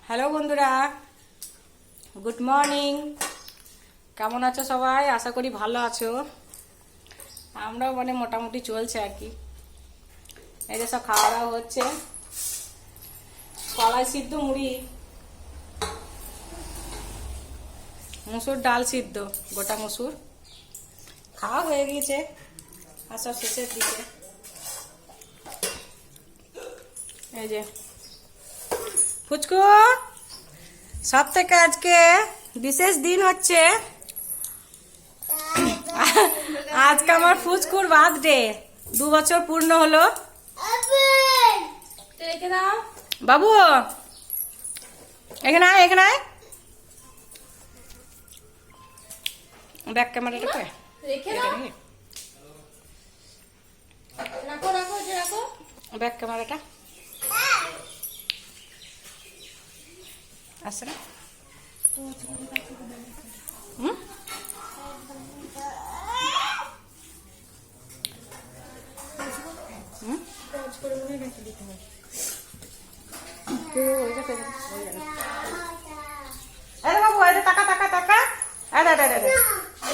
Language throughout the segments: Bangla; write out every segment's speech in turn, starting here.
হ্যালো বন্ধুরা, গুড মর্নিং। কেমন আছো সবাই? আশা করি ভালো আছো। আমরাও মোটামুটি চলছে আর কি। এই যে সব খাওয়া দাওয়া হচ্ছে, কলাই সিদ্ধ, মুড়ি, মুসুর ডাল সিদ্ধ, গোটা মুসুর খাওয়া হয়ে গিয়েছে। আর সব শেষের দিকে এই যে ফুচকু, সব থেকে আজকে বিশেষ দিন হচ্ছে। আজকে আমার ফুচকুর বার্থডে, 2 বছর পূর্ণ হলো। বাবু এখানে আয়, এখানে আয়। ব্যাক ক্যামেরাটা কই? ব্যাক ক্যামেরাটা আসছে না? বাবু টাকা টাকা টাকা,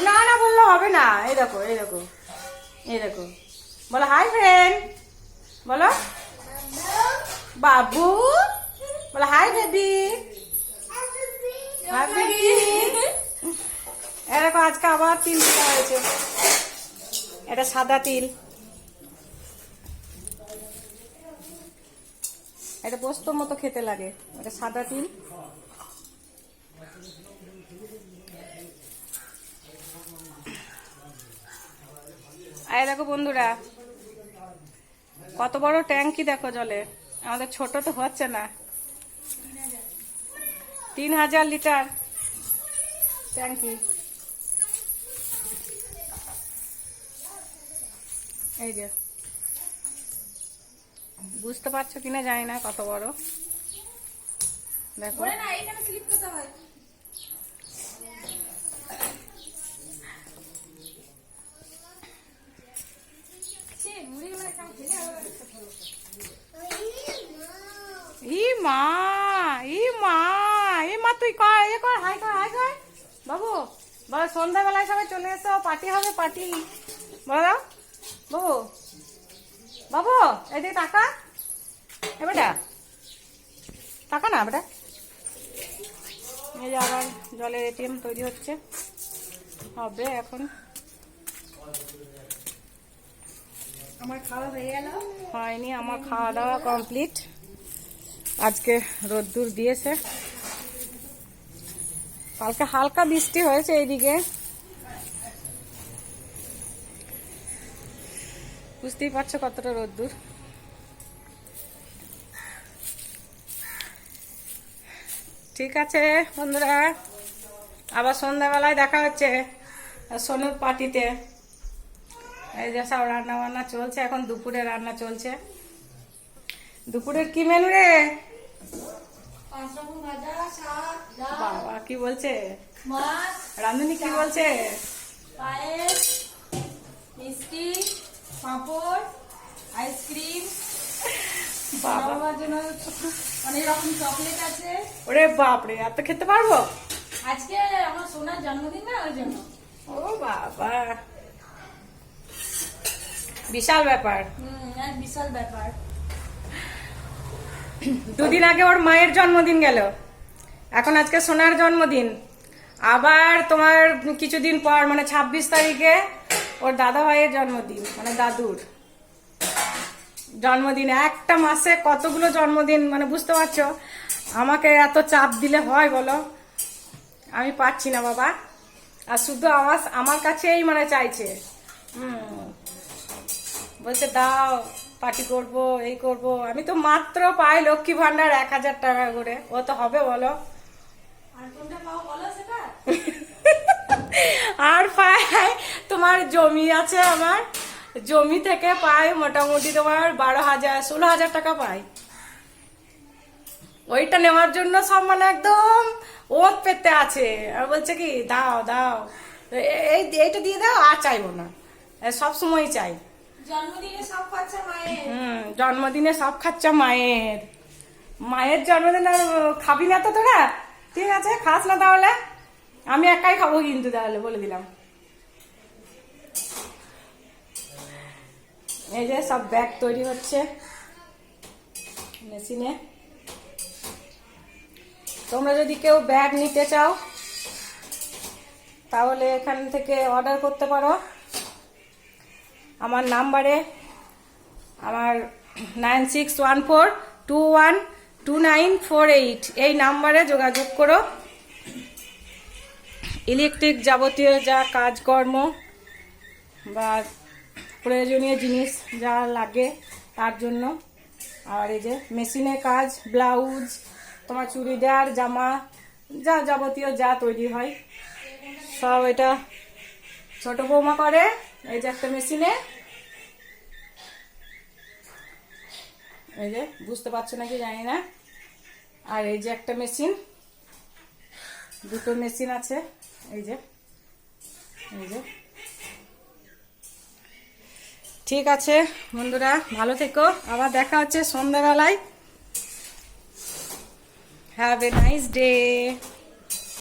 না না বললে হবে না। এই দেখো, এই দেখো, এই দেখো, বলো হাই ফ্রেন্ড, বলো বাবু, বলো হাই বেবি, হাই বেবি। এরকম আজকে আবার তিল পিঠা হয়েছে। এটা সাদা তিল, এটা পোস্তর মতো খেতে লাগে। এটা সাদা তিল। এই দেখো বন্ধুরা, কত বড় ট্যাঙ্কি দেখো জলে। আমাদের ছোট তো হচ্ছে না, 3000 লিটার ট্যাঙ্কি। এই যে বুঝতে পারছো কিনা জানি না কত বড়, দেখো। ই মা, ই মা, ই মা, তুই কর, এ কর, হাই কর, হাই কর। বাবু বলো সন্ধ্যাবেলায় সবাই চলে এসো, পার্টি হবে, পার্টি। বলো বাবু, বাবু এদিকে টাকা, এ বেটা টাকা না বেটা। এই যে আবার জলের এটিএম তৈরি হচ্ছে, হবে এখন। আমার খাওয়া হয়ে গেল? হয়নি, আমার খাওয়া দাওয়া কমপ্লিট। আজকে রোদ্দুর দিয়েছে, কালকে হালকা বৃষ্টি হয়েছে এইদিকে, বুঝতেই পারছো কতটা রোদ্দুর। ঠিক আছে বন্ধুরা, আবার সন্ধ্যাবেলায় দেখা হচ্ছে সোনুর পার্টিতে। এই যে সব রান্না বান্না চলছে, এখন দুপুরে রান্না চলছে। দুপুরের কি মেনু রে? বাবা কি বলছে রান্ধুনি, কি বলছে? পায়েস, মিষ্টি, পাঁপড়, আইসক্রিম, বাবার জন্য অনেক রকম চকলেট আছে। ওরে বাপরে, এত খেতে পারবো? আজকে আমার সোনার জন্মদিন না, ওই জন্য। ও বাবা, বিশাল ব্যাপার। এক বিশাল ব্যাপার। 2 দিন আগে ওর মায়ের জন্মদিন গেল, এখন আজকে সোনার জন্মদিন। আবার তোমার কিছুদিন পর 26 তারিখে ওর দাদা ভাইয়ের জন্মদিন, দাদুর জন্মদিন। একটা মাসে কতগুলো জন্মদিন, বুঝতে পারছো? আমাকে এত চাপ দিলে হয় বলো? আমি পারছি না বাবা। আর শুধু আমার কাছেই চাইছে, বলছে দাও, পার্টি করব, এই করব। আমি তো মাত্র পাই লক্ষ্মী ভান্ডার 1000 টাকা করে, ও তো হবে বলো? আর পাই তোমার জমি আছে, আমার জমি থেকে পাই মোটামুটি তোমার 12,000 16,000 টাকা পাই। ওইটা নেওয়ার জন্য সব একদম ওত পেতে আছে। আর বলছে কি দাও দাও, এইটা দিয়ে দাও, আর চাইবো না, সব সময় চাই। জন্মদিনে সব খরচা মায়ের। জন্মদিনে সব খরচা মায়ের। মায়ের জন্মদিন আর খাবি না তো তোরা? ঠিক আছে, খাস না তাহলে, আমি একাই খাবো কিন্তু, তাহলে বলে দিলাম। এই যে সব ব্যাগ তৈরি হচ্ছে মেশিনে। তোমরা যদি কেউ ব্যাগ নিতে চাও তাহলে এখান থেকে অর্ডার করতে পারো আমার নাম্বারে, আমার 9614212948 এই নাম্বারে যোগাযোগ করো। ইলেকট্রিক যাবতীয় যা কাজকর্ম বা প্রয়োজনীয় জিনিস যা লাগে তার জন্য। আর এই যে মেশিনের কাজ, ব্লাউজ, তোমার চুড়িদার, জামা, যা যাবতীয় যা তৈরি হয় সব এটা ছোট বৌমা করে। এই যে একটা মেশিনে, এই যে বুঝতে পারছো নাকি জানি না। আর এই যে একটা মেশিন, দুটো মেশিন আছে। এই যে এই যে ঠিক আছে বন্ধুরা, ভালো থেকো, আবার দেখা হচ্ছে সন্ধ্যাবেলায়। Have a nice day.